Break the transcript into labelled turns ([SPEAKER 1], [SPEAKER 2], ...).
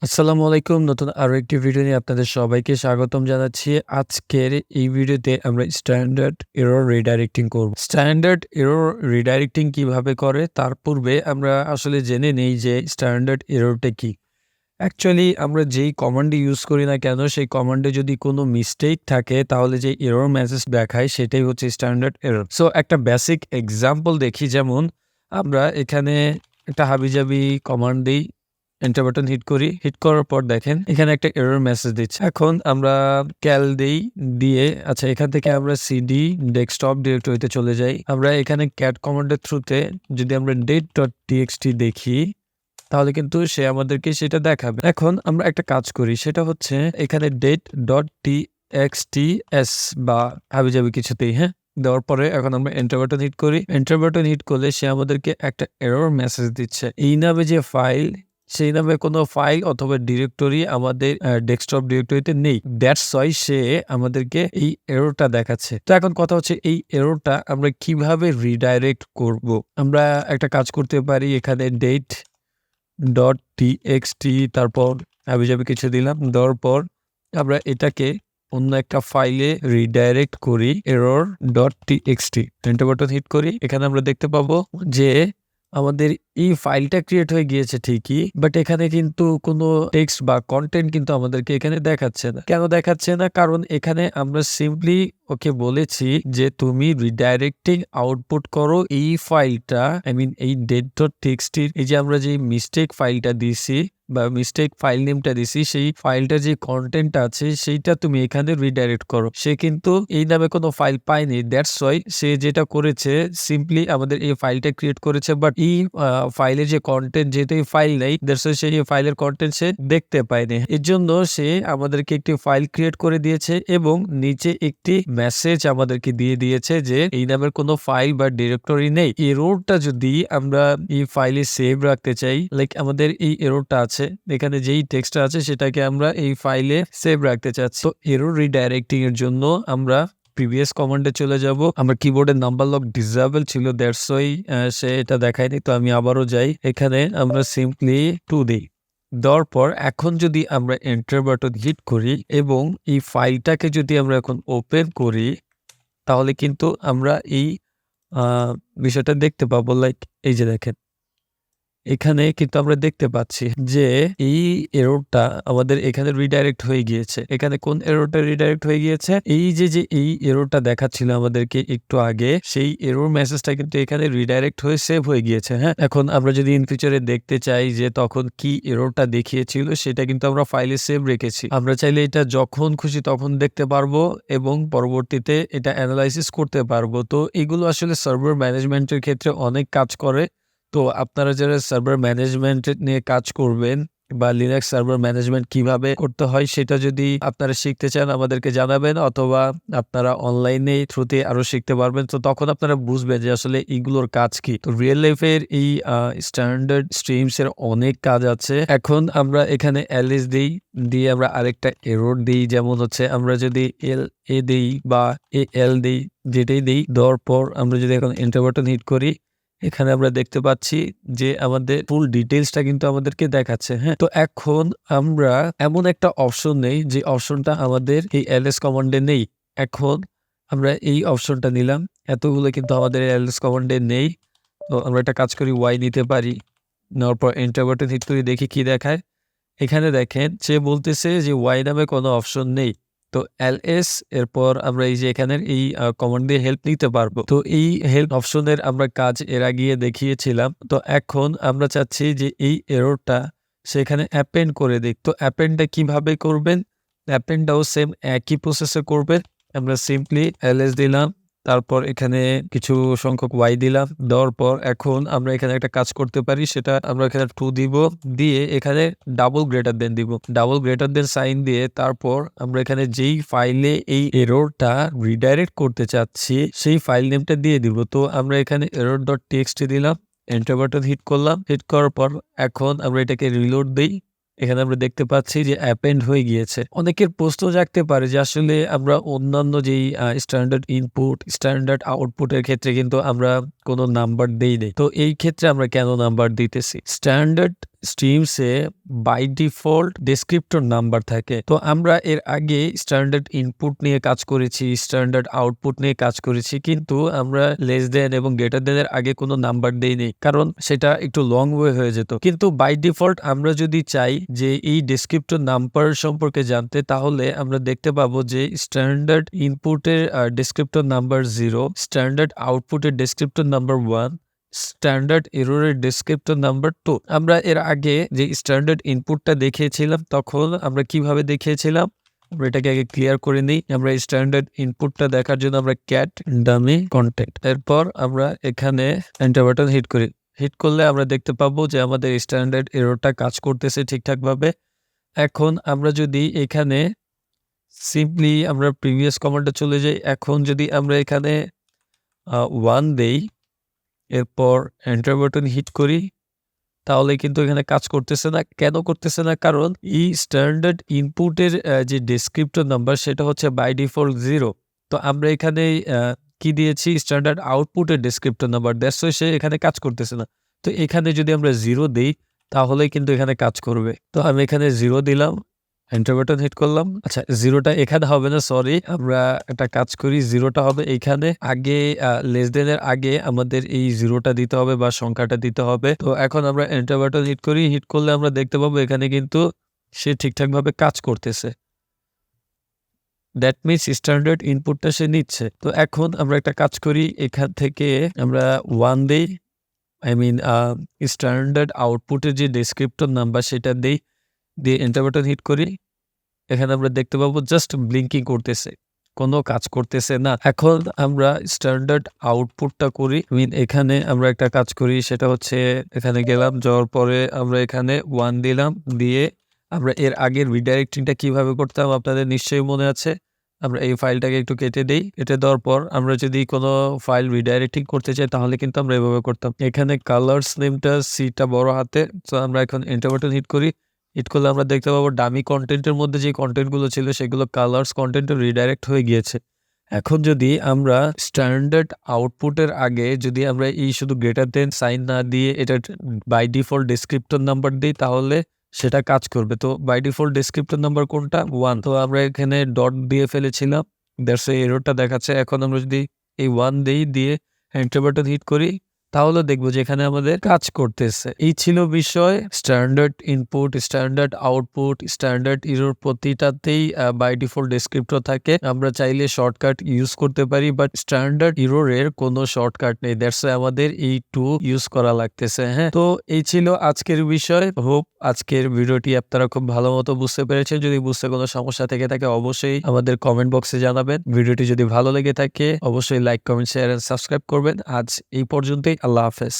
[SPEAKER 1] আসসালামু আলাইকুম। নতুন আরো একটি ভিডিও নিয়ে আপনাদের সবাইকে স্বাগতম জানাচ্ছি। আজকের এই ভিডিওতে আমরা স্ট্যান্ডার্ড এরর রিডাইরেক্টিং করব। স্ট্যান্ডার্ড এরর রিডাইরেক্টিং কিভাবে করে তার পূর্বে আমরা আসলে জেনে নেই যে স্ট্যান্ডার্ড এররটা কি। অ্যাকচুয়ালি আমরা যেই কমান্ডই ইউজ করি না কেন সেই কমান্ডে যদি কোনো মিস্টেক থাকে তাহলে যে এরর মেসেজ দেখায় সেটাই হচ্ছে স্ট্যান্ডার্ড এরর। সো একটা বেসিক এক্সাম্পল দেখি, যেমন আমরা এখানে একটা হাবিজাবি কমান্ড দিই, এন্টার বাটন হিট করি, হিট করার পর দেখেন এখানে একটা এরর মেসেজ দিচ্ছে। এখন আমরা ক্যাল দেই, দিয়ে আচ্ছা এখান থেকে আমরা সিডি ডেস্কটপ ডিরেক্টরিতে চলে যাই। আমরা এখানে ক্যাট কমান্ডের থ্রুতে যদি আমরা date.txt দেখি তাহলে কিন্তু সে আমাদেরকে সেটা দেখাবে। এখন আমরা একটা কাজ করি, সেটা হচ্ছে এখানে date.txts বা হাবিজাবি কিছুতেই দেওয়ার পরে এখন আমরা এন্টার বাটন হিট করি। এন্টার বাটন হিট করলে সে আমাদেরকে একটা এরর মেসেজ দিচ্ছে। এই নামে যে ফাইল, সেই নামে কোনো ফাইল অথবা ডিরেক্টরি আমাদের ডেস্কটপ ডিরেক্টরিতে নেই। দ্যাটস ওয়াই সে আমাদেরকে এই এররটা দেখাচ্ছে। তো এখন কথা হচ্ছে এই এররটা আমরা কিভাবে রিডাইরেক্ট করব। আমরা একটা কাজ করতে পারি, এখানে date.txt তারপর হাবিজাবি কিছু দিলাম, দেওয়ার পর আমরা এটাকে অন্য একটা ফাইলে রিডাইরেক্ট করি error.txt। এন্টার বাটন হিট করি। এখানে আমরা দেখতে পাবো যে আমাদের এই ফাইলটা ক্রিয়েট হয়ে গিয়েছে ঠিকই, বাট এখানে কিন্তু কোনো টেক্সট বা কন্টেন্ট কিন্তু আমাদেরকে এখানে দেখাচ্ছে না। কেন দেখাচ্ছে না? কারণ এখানে আমরা সিম্পলি ওকে বলেছি যে তুমি রিডাইরেক্টিং আউটপুট করো এই ফাইলটা, এই date.txt এই যে আমরা যে মিস্টেক ফাইলটা দিয়েছি বা মিস্টেক ফাইল নেমটা দিছি, সেই ফাইলটার যে কন্টেন্ট আছে সেইটা তুমি এখানে রিডাইরেক্ট করো। সে কিন্তু এই নামে কোনো ফাইল পায়নি। দ্যাটস ওয়াই সে যেটা করেছে সিম্পলি আমাদের এই ফাইলটা ক্রিয়েট করেছে, বাট এই ফাইলের যে কন্টেন্ট, যেহেতু এই ফাইল নেই, দ্যাটস ওয়াই সেই ফাইলের কন্টেন্ট সে দেখতে পায়নি। এর জন্য সে আমাদেরকে একটি ফাইল ক্রিয়েট করে দিয়েছে এবং নিচে একটি মেসেজ আমাদেরকে দিয়ে দিয়েছে যে এই নামের কোনো ফাইল বা ডিরেক্টরি নেই। এররটা যদি আমরা এই ফাইলে সেভ রাখতে চাই, লাইক আমাদের এই এররটা আছে, এখানে যেই টেক্সটটা আছে সেটাকে আমরা এই ফাইলে সেভ রাখতে চাচ্ছি। তো এরর রিডাইরেক্টিং এর জন্য আমরা প্রিভিয়াস কমান্ডে চলে যাব। আমার কিবোর্ডের নাম্বার লক ডিসেবল ছিল, দ্যাটস ওয়াই সে এটা দেখায়নি। তো আমি আবারও যাই, এখানে আমরা সিম্পলি 2 দিই, দেওয়ার পর এখন যদি আমরা এন্টার বাটন হিট করি এবং এই ফাইলটাকে যদি আমরা এখন ওপেন করি তাহলে কিন্তু আমরা এই বিষয়টা দেখতে পাবো। লাইক এই যে দেখেন, এখানে কিন্তু আমরা দেখতে পাচ্ছি যে এই এররটা আমাদের এখানে রিডাইরেক্ট হয়ে গিয়েছে। এখানে কোন এররটা রিডাইরেক্ট হয়ে গিয়েছে? এই যে এই এররটা দেখাচ্ছিল আমাদেরকে একটু আগে, সেই এরর মেসেজটা কিন্তু এখানে রিডাইরেক্ট হয়ে সেভ হয়ে গিয়েছে। এখন আমরা যদি ইন ফিউচারে দেখতে চাই যে তখন কি এররটা দেখিয়েছিল, সেটা কিন্তু আমরা ফাইলে সেভ রেখেছি। আমরা চাইলে এটা যখন খুশি তখন দেখতে পারবো এবং পরবর্তীতে এটা অ্যানালাইসিস করতে পারবো। তো এগুলো আসলে সার্ভার ম্যানেজমেন্টের ক্ষেত্রে অনেক কাজ করে। তো আপনারা যারা সার্ভার ম্যানেজমেন্ট নিয়ে কাজ করবেন বা লিনাক্স সার্ভার ম্যানেজমেন্ট কিভাবে করতে হয় সেটা যদি আপনারা শিখতে চান আমাদেরকে জানাবেন, অথবা আপনারা অনলাইনে থ্রুতে আরো শিখতে পারবেন। তো তখন আপনারা বুঝবেন যে আসলে এগুলোর কাজ কি। তো রিয়েল লাইফের এই স্ট্যান্ডার্ড স্ট্রিমস এর অনেক কাজ আছে। এখন আমরা এখানে এলএস দিই, দিয়ে আমরা আরেকটা এরর দিই, যেমন হচ্ছে আমরা যদি এল এ দিই বা এল দিই, যেটাই দিই, দেওয়ার পর আমরা যদি এখন এন্টার বাটন হিট করি, এখানে আমরা দেখতে পাচ্ছি যে আমাদের ফুল ডিটেইলসটা কিন্তু আমাদেরকে দেখাচ্ছে। তো এখন আমরা এমন একটা অপশন নেই যে অপশনটা আমাদের এই এলএস কমান্ডে নেই। এখন আমরা এই অপশনটা নিলাম, এতগুলো কিন্তু আমাদের এলএস কমান্ডে নেই। তো আমরা একটা কাজ করি, ওয়াই নিতে পারি, নেওয়ার পর এন্টার বাটন হিট করে দেখি কি দেখায়। এখানে দেখেন সে বলতেছে যে ওয়াই নামে কোনো অপশন নেই। তো এলএস এরপর আমরা এই যে এখানের এই কমান্ড দিয়ে হেল্প নিতে পারবো। তো এই হেল্প অপশনের আমরা কাজ এর আগে দেখিয়েছিলাম। তো এখন আমরা চাচ্ছি যে এই এররটা সেখানে অ্যাপেন্ড করে দিক। তো অ্যাপেন্ডটা কিভাবে করবেন? অ্যাপেন্ডটাও সেম একই প্রসেসে করবেন। আমরা সিম্পলি এলএস দিলাম, তারপর এখানে কিছু সংখ্যক ওয়াই দিলাম, দেওয়ার পর এখন আমরা এখানে একটা কাজ করতে পারি, সেটা আমরা এখানে 2 দিব, দিয়ে এখানে ডাবল গ্রেটার দেন দিব, ডাবল গ্রেটার দেন সাইন দিয়ে তারপর আমরা এখানে যেই ফাইলে এই এররটা রিডাইরেক্ট করতে চাচ্ছি সেই ফাইল নেমটা দিয়ে দিব। তো আমরা এখানে error.txt দিলাম, এন্টার বাটন হিট করলাম, হিট করার পর এখন আমরা এটাকে রিলোড দেই। এখানে আমরা দেখতে পাচ্ছি যে অ্যাপেন্ড হয়ে গিয়েছে। অনেকের প্রশ্ন জাগতে পারে যে আসলে আমরা অন্যান্য যেই স্ট্যান্ডার্ড ইনপুট, স্ট্যান্ডার্ড আউটপুটের ক্ষেত্রে কিন্তু আমরা কোনো নাম্বার দেই নাই, তো এই ক্ষেত্রে আমরা কেন নাম্বার দিতেছি? স্ট্যান্ডার্ড স্ট্রিমসে বাই ডিফল্ট ডেসক্রিপ্টর নাম্বার থাকে। তো আমরা এর আগে স্ট্যান্ডার্ড ইনপুট নিয়ে কাজ করেছি, স্ট্যান্ডার্ড আউটপুট নিয়ে কাজ করেছি, কিন্তু আমরা লেস দেন এবং গ্রেটার দেন এর আগে কোনো নাম্বার দেইনি, কারণ সেটা একটু লং ওয়ে হয়ে যেত। কিন্তু বাই ডিফল্ট আমরা যদি চাই যে এই ডেসক্রিপ্টর নাম্বার সম্পর্কে জানতে, তাহলে আমরা দেখতে পাবো যে স্ট্যান্ডার্ড ইনপুটের ডেসক্রিপ্টর নাম্বার 0, স্ট্যান্ডার্ড আউটপুটের ডেসক্রিপ্টর নাম্বার 1, স্ট্যান্ডার্ড এররের ডেসক্রিপ্টর নাম্বার 2। আমরা এর আগে যে স্ট্যান্ডার্ড ইনপুটটা দেখিয়েছিলাম, তখন আমরা কিভাবে দেখিয়েছিলাম আমরা এটাকে আগে ক্লিয়ার করে নিই। আমরা স্ট্যান্ডার্ড ইনপুটটা দেখার জন্য আমরা ক্যাট ডামি কন্টেন্ট, এরপর আমরা এখানে এন্টার বাটন হিট করি। হিট করলে আমরা দেখতে পাবো যে আমাদের স্ট্যান্ডার্ড এররটা কাজ করতেছে ঠিকঠাকভাবে। এখন আমরা যদি এখানে সিম্পলি আমরা প্রিভিয়াস কমান্ডে চলে যাই, এখন যদি আমরা এখানে 1 দেই, এরপর এন্টার বাটন হিট করি, তাহলে কিন্তু এখানে কাজ করতেছে না। কেন করতেছে না? কারণ এই স্ট্যান্ডার্ড ইনপুটের যে ডেসক্রিপ্টর নাম্বার সেটা হচ্ছে বাই ডিফল্ট 0। তো আমরা এখানে কি দিয়েছি? স্ট্যান্ডার্ড আউটপুটের ডেসক্রিপ্টর নাম্বার, দ্যাটস ওয়াই সে এখানে কাজ করতেছে না। তো এখানে যদি আমরা 0 দিই, তাহলে কিন্তু এখানে কাজ করবে। তো আমি এখানে 0 দিলাম, এন্টার বাটন হিট করলাম। আচ্ছা, 0টা এখানে হবে না, সরি, আমরা একটা কাজ করি, 0টা হবে এইখানে। আগে লেস দেন এর আগে আমাদের এই 0টা দিতে হবে বা সংখ্যাটা দিতে হবে। তো এখন আমরা এন্টার বাটন হিট করি। হিট করলে আমরা দেখতে পাবো এখানে কিন্তু সে ঠিকঠাকভাবে কাজ করতেছে। দ্যাট মিনস স্ট্যান্ডার্ড ইনপুটটা সে নিচ্ছে। তো এখন আমরা একটা কাজ করি, এখান থেকে আমরা 1 দেই, আই মিন স্ট্যান্ডার্ড আউটপুটের যে ডেসক্রিপ্টর নাম্বার সেটা দেই, দিয়ে এন্টার বাটন হিট করি। এখানে আমরা দেখতে পাবো জাস্ট ব্লিঙ্কিং করতেছে, কোনো কাজ করতেছে না। এখন আমরা স্ট্যান্ডার্ড আউটপুটটা করি, এখানে আমরা একটা কাজ করি, সেটা হচ্ছে এখানে গেলাম, যাওয়ার পরে আমরা এখানে 1 দিলাম, দিয়ে আমরা এর আগের রিডাইরেক্টিংটা কিভাবে করতাম আপনাদের নিশ্চয়ই মনে আছে। আমরা এই ফাইলটাকে একটু কেটে দেই। কেটে দেওয়ার পর আমরা যদি কোনো ফাইল রিডাইরেক্টিং করতে চাই, তাহলে কিন্তু আমরা এভাবে করতাম। এখানে কালার্স নেমটা সিটা বড় হাতে। তো আমরা এখন এন্টার বাটন হিট করি। হিট করলে আমরা দেখতে পাবো ডামি কন্টেন্টের মধ্যে যে কন্টেন্টগুলো ছিল সেগুলো কালার্স কন্টেন্টে রিডাইরেক্ট হয়ে গিয়েছে। এখন যদি আমরা স্ট্যান্ডার্ড আউটপুটের আগে যদি আমরা এই শুধু গ্রেটার দেন সাইন না দিয়ে এটা বাই ডিফল্ট ডেসক্রিপ্টর নাম্বার দিই, তাহলে সেটা কাজ করবে। তো বাই ডিফল্ট ডেসক্রিপ্টর নাম্বার কোনটা? 1। তো আমরা এখানে ডট দিয়ে ফেলেছিলাম, দ্যাটস ওয়াই এররটা দেখাচ্ছে। এখন আমরা যদি এই 1 দেই, দিয়ে এন্টার বাটন হিট করি, তাহলে দেখবো যে এখানে আমাদের কাজ করতেছে। এই ছিল বিষয়। Standard input, standard output, standard error প্রতিটাতেই বাই ডিফল্ট ডেসক্রিপ্টর থাকে। আমরা চাইলে শর্টকাট ইউজ করতে পারি, বাট স্ট্যান্ডার্ড এররের কোনো শর্টকাট নেই, দ্যাটস ওয়াই আমাদের এই টু ইউজ করা লাগতেছে। হ্যাঁ, তো এই ছিল আজকের বিষয়। হোপ আজকের ভিডিওটি আপনারা খুব ভালো মতো বুঝতে পেরেছেন। যদি বুঝতে কোনো সমস্যা থেকে থাকে, অবশ্যই আমাদের কমেন্ট বক্সে জানাবেন। ভিডিওটি যদি ভালো লেগে থাকে, অবশ্যই like, comment, share and subscribe করবেন। আজ এই পর্যন্তই। আল্লাহ হাফেজ।